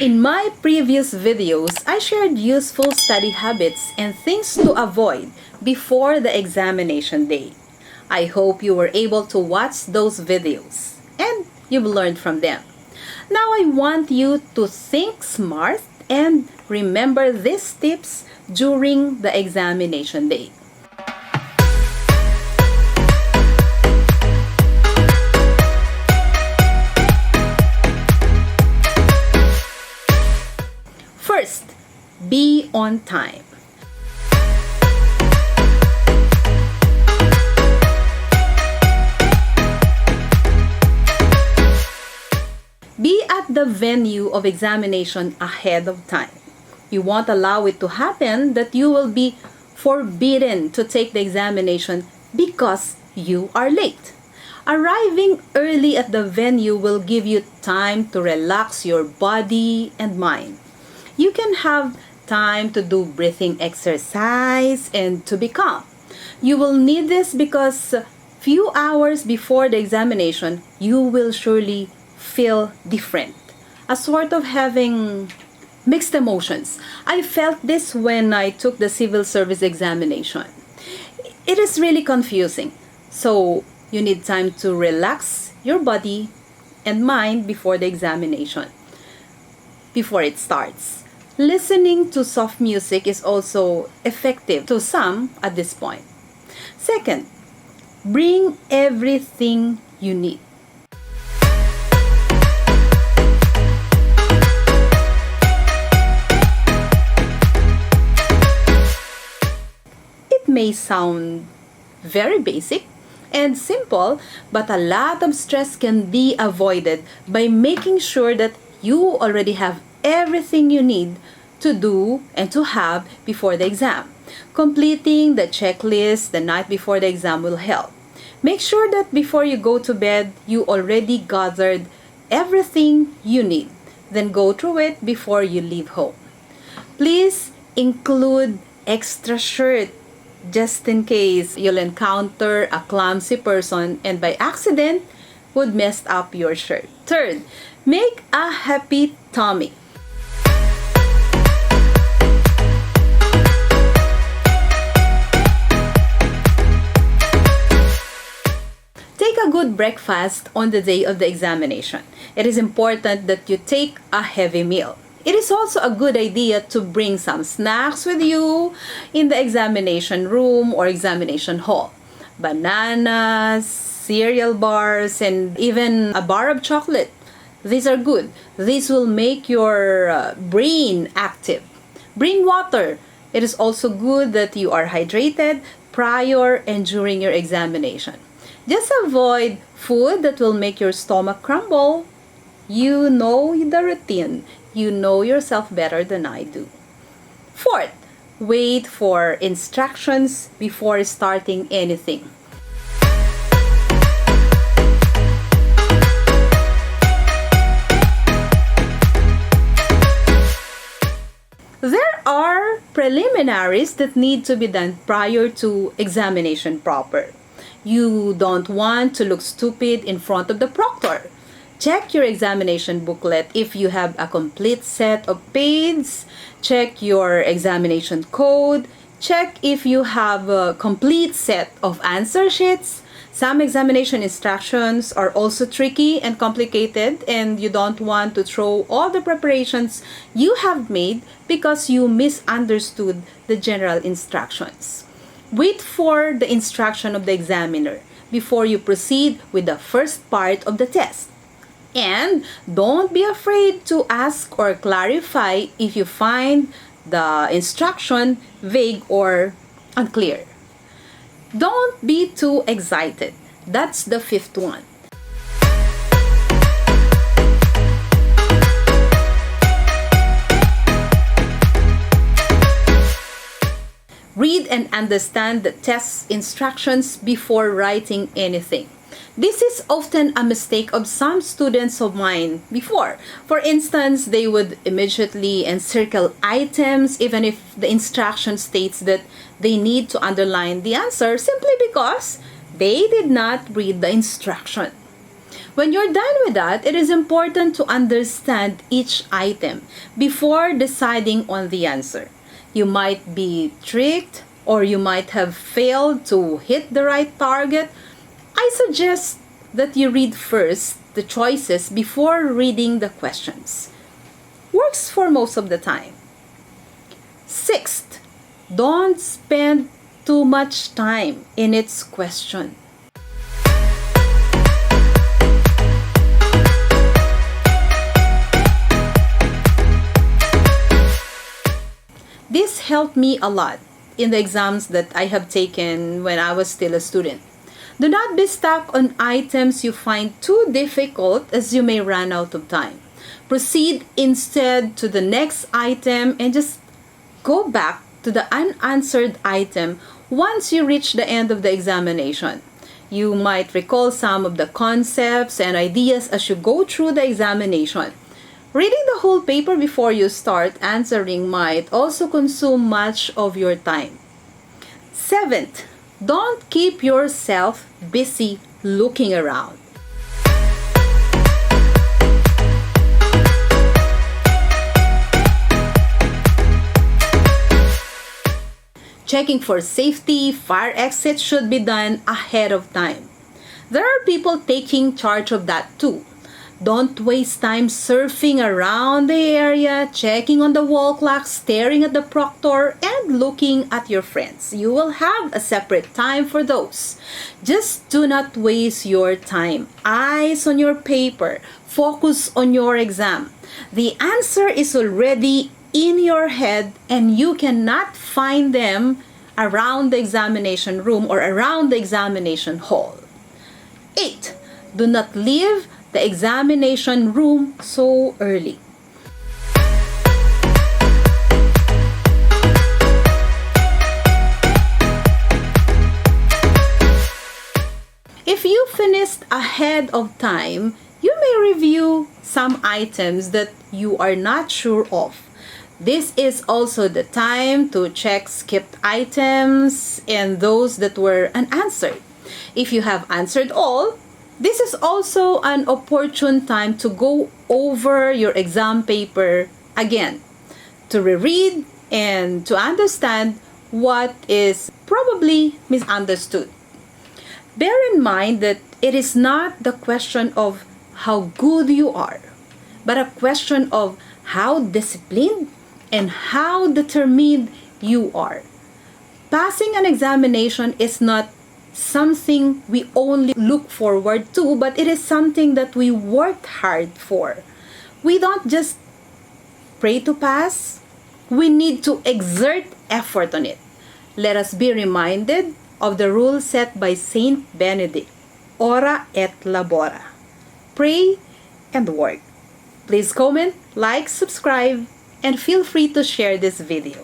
In my previous videos, I shared useful study habits and things to avoid before the examination day. I hope you were able to watch those videos and you've learned from them. Now I want you to think smart and remember these tips during the examination day. First, be on time. Be at the venue of examination ahead of time. You won't allow it to happen that you will be forbidden to take the examination because you are late. Arriving early at the venue will give you time to relax your body and mind. You can have time to do breathing exercise and to be calm. You will need this because few hours before the examination, you will surely feel different. A sort of having mixed emotions. I felt this when I took the civil service examination. It is really confusing. So you need time to relax your body and mind before the examination, before it starts. Listening to soft music is also effective to some at this point. Second, bring everything you need. It may sound very basic and simple, but a lot of stress can be avoided by making sure that you already have everything you need to do and to have before the exam. Completing the checklist the night before the exam will help. Make sure that before you go to bed, you already gathered everything you need. Then go through it before you leave home. Please include extra shirt just in case you'll encounter a clumsy person and by accident would mess up your shirt. Third, make a happy tummy. Take a good breakfast on the day of the examination. It is important that you take a heavy meal. It is also a good idea to bring some snacks with you in the examination room or examination hall. Bananas, cereal bars, and even a bar of chocolate. These are good. These will make your brain active. Bring water. It is also good that you are hydrated prior and during your examination. Just avoid food that will make your stomach crumble. You know the routine. You know yourself better than I do. Fourth, wait for instructions before starting anything. There are preliminaries that need to be done prior to examination proper. You don't want to look stupid in front of the proctor. Check your examination booklet if you have a complete set of pages. Check your examination code. Check if you have a complete set of answer sheets. Some examination instructions are also tricky and complicated, and you don't want to throw all the preparations you have made because you misunderstood the general instructions. Wait for the instruction of the examiner before you proceed with the first part of the test. And don't be afraid to ask or clarify if you find the instruction vague or unclear. Don't be too excited. That's the fifth one. Read and understand the test instructions before writing anything. This is often a mistake of some students of mine before. For instance, they would immediately encircle items even if the instruction states that they need to underline the answer simply because they did not read the instruction. When you're done with that, it is important to understand each item before deciding on the answer. You might be tricked or you might have failed to hit the right target. I suggest that you read first the choices before reading the questions. Works for most of the time. Sixth, don't spend too much time in its question. This helped me a lot in the exams that I have taken when I was still a student. Do not be stuck on items you find too difficult, as you may run out of time. Proceed instead to the next item and just go back to the unanswered item once you reach the end of the examination. You might recall some of the concepts and ideas as you go through the examination. Reading the whole paper before you start answering might also consume much of your time. Seventh, don't keep yourself busy looking around. Checking for safety, fire exits should be done ahead of time. There are people taking charge of that too. Don't waste time surfing around the area, checking on the wall clock, staring at the proctor, and looking at your friends. You will have a separate time for those. Just do not waste your time. Eyes on your paper. Focus on your exam. The answer is already in your head and you cannot find them around the examination room or around the examination hall. 8. Do not leave the examination room so early. If you finished ahead of time, you may review some items that you are not sure of. This is also the time to check skipped items and those that were unanswered. If you have answered all, this is also an opportune time to go over your exam paper again, to reread and to understand what is probably misunderstood. Bear in mind that it is not the question of how good you are, but a question of how disciplined and how determined you are. Passing an examination is not something we only look forward to, but it is something that we worked hard for. We don't just pray to pass, we need to exert effort on it. Let us be reminded of the rule set by Saint Benedict, ora et labora. Pray and work. Please comment, like, subscribe, and feel free to share this video.